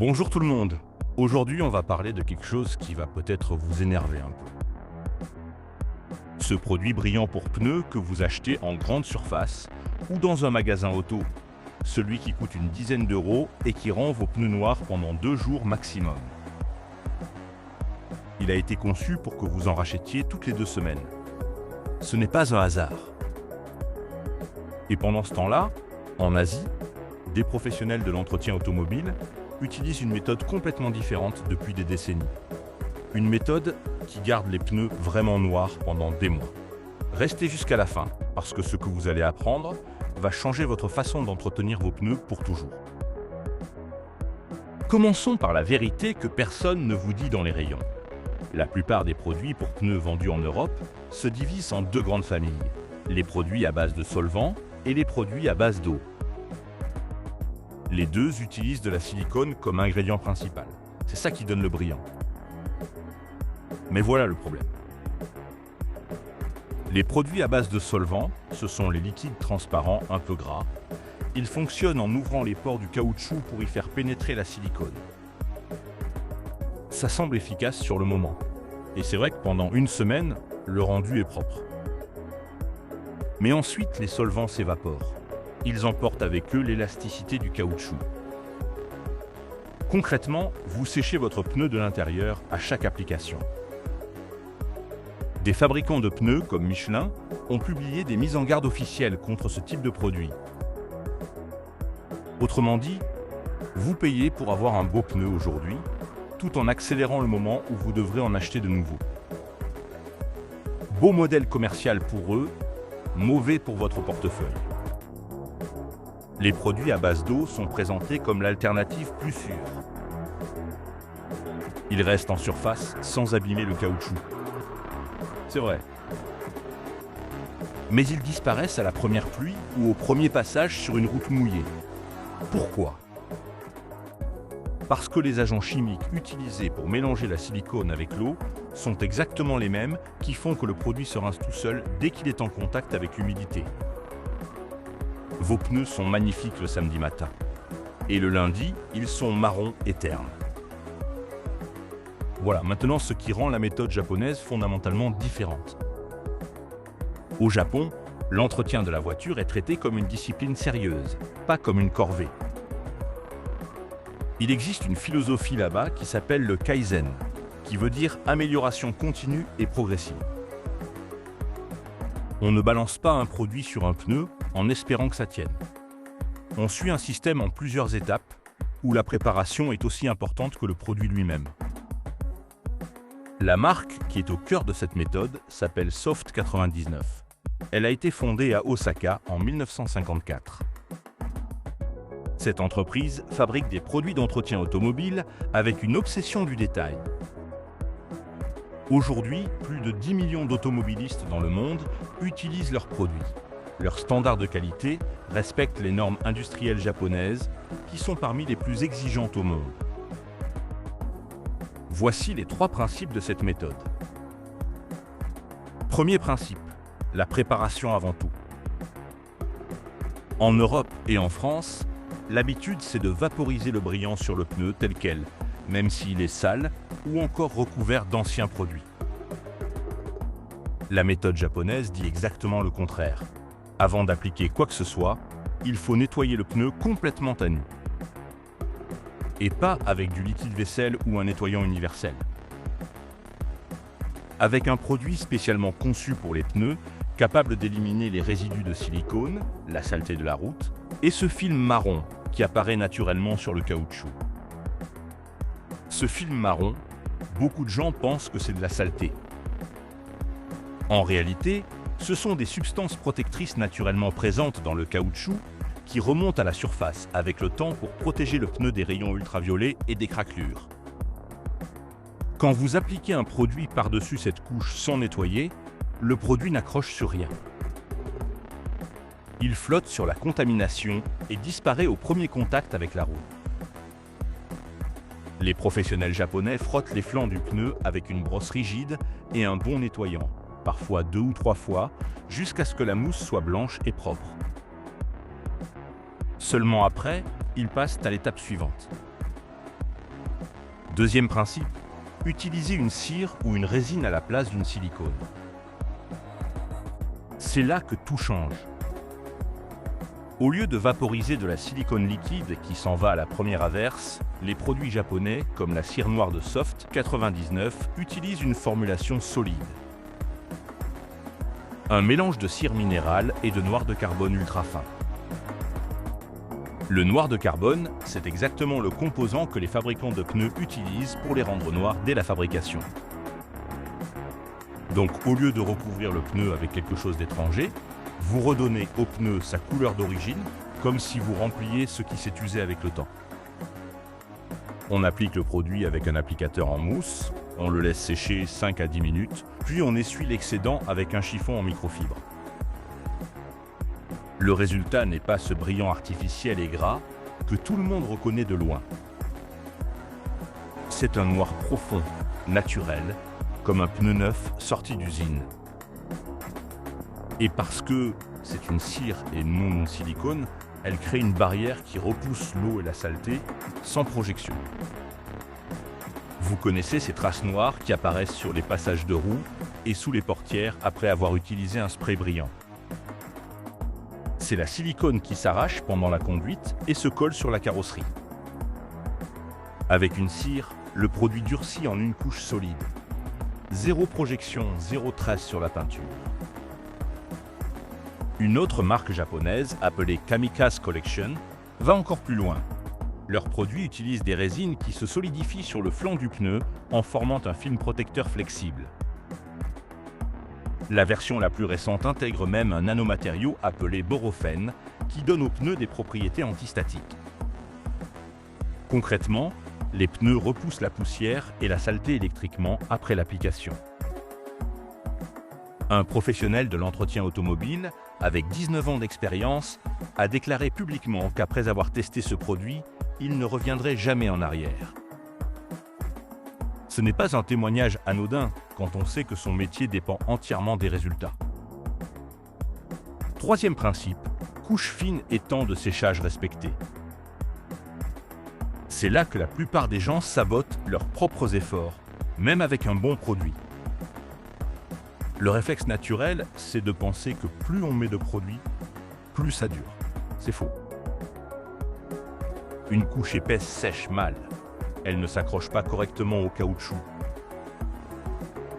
Bonjour tout le monde. Aujourd'hui, on va parler de quelque chose qui va peut-être vous énerver un peu. Ce produit brillant pour pneus que vous achetez en grande surface ou dans un magasin auto. Celui qui coûte une dizaine d'euros et qui rend vos pneus noirs pendant 2 jours maximum. Il a été conçu pour que vous en rachetiez toutes les 2 semaines. Ce n'est pas un hasard. Et pendant ce temps-là, en Asie, des professionnels de l'entretien automobile utilisent une méthode complètement différente depuis des décennies. Une méthode qui garde les pneus vraiment noirs pendant des mois. Restez jusqu'à la fin, parce que ce que vous allez apprendre va changer votre façon d'entretenir vos pneus pour toujours. Commençons par la vérité que personne ne vous dit dans les rayons. La plupart des produits pour pneus vendus en Europe se divisent en 2 grandes familles. Les produits à base de solvant et les produits à base d'eau. Les deux utilisent de la silicone comme ingrédient principal. C'est ça qui donne le brillant. Mais voilà le problème. Les produits à base de solvant, ce sont les liquides transparents un peu gras. Ils fonctionnent en ouvrant les pores du caoutchouc pour y faire pénétrer la silicone. Ça semble efficace sur le moment. Et c'est vrai que pendant 1 semaine, le rendu est propre. Mais ensuite, les solvants s'évaporent. Ils emportent avec eux l'élasticité du caoutchouc. Concrètement, vous séchez votre pneu de l'intérieur à chaque application. Des fabricants de pneus comme Michelin ont publié des mises en garde officielles contre ce type de produit. Autrement dit, vous payez pour avoir un beau pneu aujourd'hui, tout en accélérant le moment où vous devrez en acheter de nouveaux. Beau modèle commercial pour eux, mauvais pour votre portefeuille. Les produits à base d'eau sont présentés comme l'alternative plus sûre. Ils restent en surface sans abîmer le caoutchouc. C'est vrai. Mais ils disparaissent à la première pluie ou au premier passage sur une route mouillée. Pourquoi ? Parce que les agents chimiques utilisés pour mélanger la silicone avec l'eau sont exactement les mêmes qui font que le produit se rince tout seul dès qu'il est en contact avec l'humidité. Vos pneus sont magnifiques le samedi matin. Et le lundi, ils sont marrons et ternes. Voilà, maintenant ce qui rend la méthode japonaise fondamentalement différente. Au Japon, l'entretien de la voiture est traité comme une discipline sérieuse, pas comme une corvée. Il existe une philosophie là-bas qui s'appelle le Kaizen, qui veut dire amélioration continue et progressive. On ne balance pas un produit sur un pneu en espérant que ça tienne. On suit un système en plusieurs étapes où la préparation est aussi importante que le produit lui-même. La marque qui est au cœur de cette méthode s'appelle Soft99. Elle a été fondée à Osaka en 1954. Cette entreprise fabrique des produits d'entretien automobile avec une obsession du détail. Aujourd'hui, plus de 10 millions d'automobilistes dans le monde utilisent leurs produits. Leurs standards de qualité respectent les normes industrielles japonaises qui sont parmi les plus exigeantes au monde. Voici les 3 principes de cette méthode. Premier principe, la préparation avant tout. En Europe et en France, l'habitude c'est de vaporiser le brillant sur le pneu tel quel, même s'il est sale ou encore recouvert d'anciens produits. La méthode japonaise dit exactement le contraire. Avant d'appliquer quoi que ce soit, il faut nettoyer le pneu complètement à nu. Et pas avec du liquide vaisselle ou un nettoyant universel. Avec un produit spécialement conçu pour les pneus, capable d'éliminer les résidus de silicone, la saleté de la route, et ce film marron qui apparaît naturellement sur le caoutchouc. Ce film marron, beaucoup de gens pensent que c'est de la saleté. En réalité, ce sont des substances protectrices naturellement présentes dans le caoutchouc qui remontent à la surface avec le temps pour protéger le pneu des rayons ultraviolets et des craquelures. Quand vous appliquez un produit par-dessus cette couche sans nettoyer, le produit n'accroche sur rien. Il flotte sur la contamination et disparaît au premier contact avec la roue. Les professionnels japonais frottent les flancs du pneu avec une brosse rigide et un bon nettoyant, parfois 2 ou 3 fois, jusqu'à ce que la mousse soit blanche et propre. Seulement après, ils passent à l'étape suivante. Deuxième principe, utilisez une cire ou une résine à la place d'une silicone. C'est là que tout change. Au lieu de vaporiser de la silicone liquide qui s'en va à la première averse, les produits japonais, comme la cire noire de Soft 99, utilisent une formulation solide. Un mélange de cire minérale et de noir de carbone ultra fin. Le noir de carbone, c'est exactement le composant que les fabricants de pneus utilisent pour les rendre noirs dès la fabrication. Donc, au lieu de recouvrir le pneu avec quelque chose d'étranger, vous redonnez au pneu sa couleur d'origine, comme si vous rempliez ce qui s'est usé avec le temps. On applique le produit avec un applicateur en mousse, on le laisse sécher 5 à 10 minutes, puis on essuie l'excédent avec un chiffon en microfibre. Le résultat n'est pas ce brillant artificiel et gras que tout le monde reconnaît de loin. C'est un noir profond, naturel, comme un pneu neuf sorti d'usine. Et parce que c'est une cire et non silicone, elle crée une barrière qui repousse l'eau et la saleté sans projection. Vous connaissez ces traces noires qui apparaissent sur les passages de roues et sous les portières après avoir utilisé un spray brillant. C'est la silicone qui s'arrache pendant la conduite et se colle sur la carrosserie. Avec une cire, le produit durcit en une couche solide. Zéro projection, zéro trace sur la peinture. Une autre marque japonaise, appelée Kamikaze Collection, va encore plus loin. Leurs produits utilisent des résines qui se solidifient sur le flanc du pneu en formant un film protecteur flexible. La version la plus récente intègre même un nanomatériau appelé borophène qui donne aux pneus des propriétés antistatiques. Concrètement, les pneus repoussent la poussière et la saleté électriquement après l'application. Un professionnel de l'entretien automobile, avec 19 ans d'expérience, a déclaré publiquement qu'après avoir testé ce produit, il ne reviendrait jamais en arrière. Ce n'est pas un témoignage anodin quand on sait que son métier dépend entièrement des résultats. Troisième principe, couche fine et temps de séchage respecté. C'est là que la plupart des gens sabotent leurs propres efforts, même avec un bon produit. Le réflexe naturel, c'est de penser que plus on met de produits, plus ça dure. C'est faux. Une couche épaisse sèche mal. Elle ne s'accroche pas correctement au caoutchouc.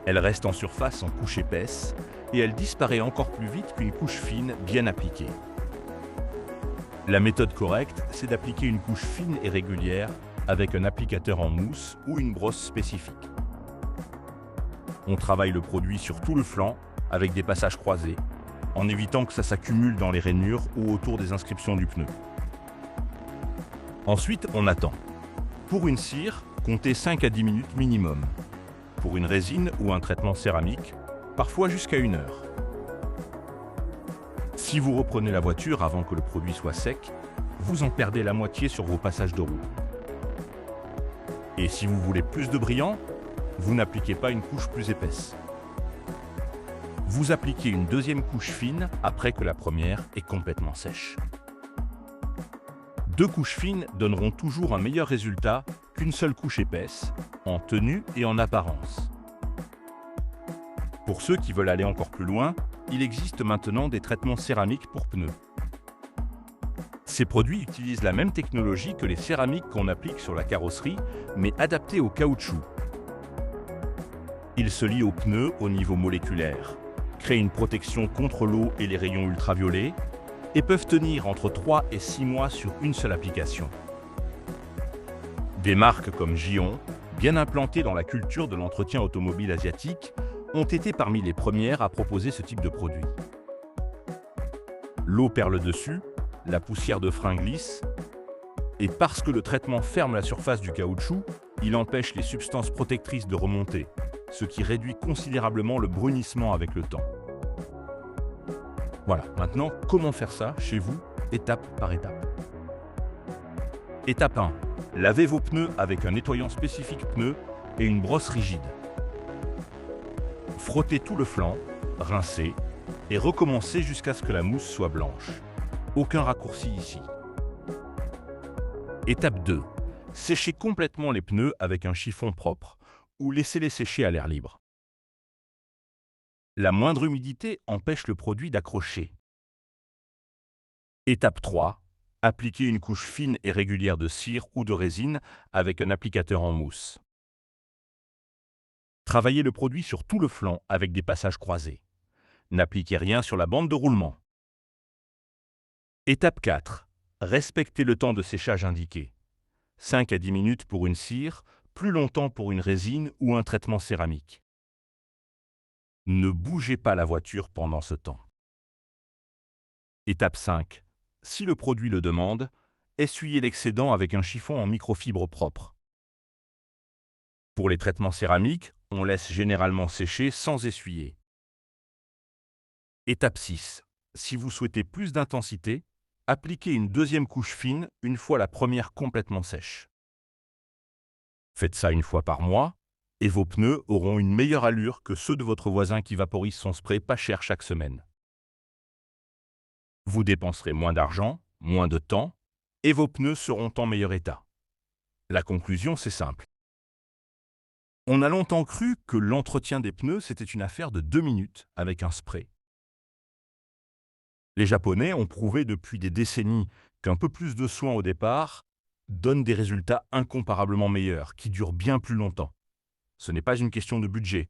Elle reste en surface en couche épaisse et elle disparaît encore plus vite qu'une couche fine bien appliquée. La méthode correcte, c'est d'appliquer une couche fine et régulière avec un applicateur en mousse ou une brosse spécifique. On travaille le produit sur tout le flanc avec des passages croisés, en évitant que ça s'accumule dans les rainures ou autour des inscriptions du pneu. Ensuite, on attend. Pour une cire, comptez 5 à 10 minutes minimum. Pour une résine ou un traitement céramique, parfois jusqu'à 1 heure. Si vous reprenez la voiture avant que le produit soit sec, vous en perdez la moitié sur vos passages de roue. Et si vous voulez plus de brillant, vous n'appliquez pas une couche plus épaisse. Vous appliquez une deuxième couche fine après que la première est complètement sèche. 2 couches fines donneront toujours un meilleur résultat qu'une seule couche épaisse, en tenue et en apparence. Pour ceux qui veulent aller encore plus loin, il existe maintenant des traitements céramiques pour pneus. Ces produits utilisent la même technologie que les céramiques qu'on applique sur la carrosserie, mais adaptées au caoutchouc. Ils se lient aux pneus au niveau moléculaire, créent une protection contre l'eau et les rayons ultraviolets, et peuvent tenir entre 3 et 6 mois sur une seule application. Des marques comme Gion, bien implantées dans la culture de l'entretien automobile asiatique, ont été parmi les premières à proposer ce type de produit. L'eau perle dessus, la poussière de frein glisse, et parce que le traitement ferme la surface du caoutchouc, il empêche les substances protectrices de remonter, ce qui réduit considérablement le brunissement avec le temps. Voilà, maintenant, comment faire ça chez vous, étape par étape. Étape 1. Lavez vos pneus avec un nettoyant spécifique pneu et une brosse rigide. Frottez tout le flanc, rincez et recommencez jusqu'à ce que la mousse soit blanche. Aucun raccourci ici. Étape 2. Séchez complètement les pneus avec un chiffon propre ou laissez-les sécher à l'air libre. La moindre humidité empêche le produit d'accrocher. Étape 3. Appliquez une couche fine et régulière de cire ou de résine avec un applicateur en mousse. Travaillez le produit sur tout le flanc avec des passages croisés. N'appliquez rien sur la bande de roulement. Étape 4. Respectez le temps de séchage indiqué. 5 à 10 minutes pour une cire, plus longtemps pour une résine ou un traitement céramique. Ne bougez pas la voiture pendant ce temps. Étape 5. Si le produit le demande, essuyez l'excédent avec un chiffon en microfibre propre. Pour les traitements céramiques, on laisse généralement sécher sans essuyer. Étape 6. Si vous souhaitez plus d'intensité, appliquez une deuxième couche fine une fois la première complètement sèche. Faites ça une fois par mois, et vos pneus auront une meilleure allure que ceux de votre voisin qui vaporise son spray pas cher chaque semaine. Vous dépenserez moins d'argent, moins de temps, et vos pneus seront en meilleur état. La conclusion, c'est simple. On a longtemps cru que l'entretien des pneus, c'était une affaire de 2 minutes avec un spray. Les Japonais ont prouvé depuis des décennies qu'un peu plus de soin au départ donne des résultats incomparablement meilleurs, qui durent bien plus longtemps. Ce n'est pas une question de budget.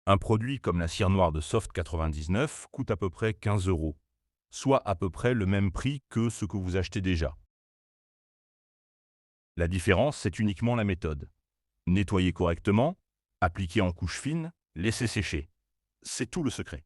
Un produit comme la cire noire de Soft 99 coûte à peu près 15 €, soit à peu près le même prix que ce que vous achetez déjà. La différence, c'est uniquement la méthode. Nettoyer correctement, appliquer en couche fine, laisser sécher. C'est tout le secret.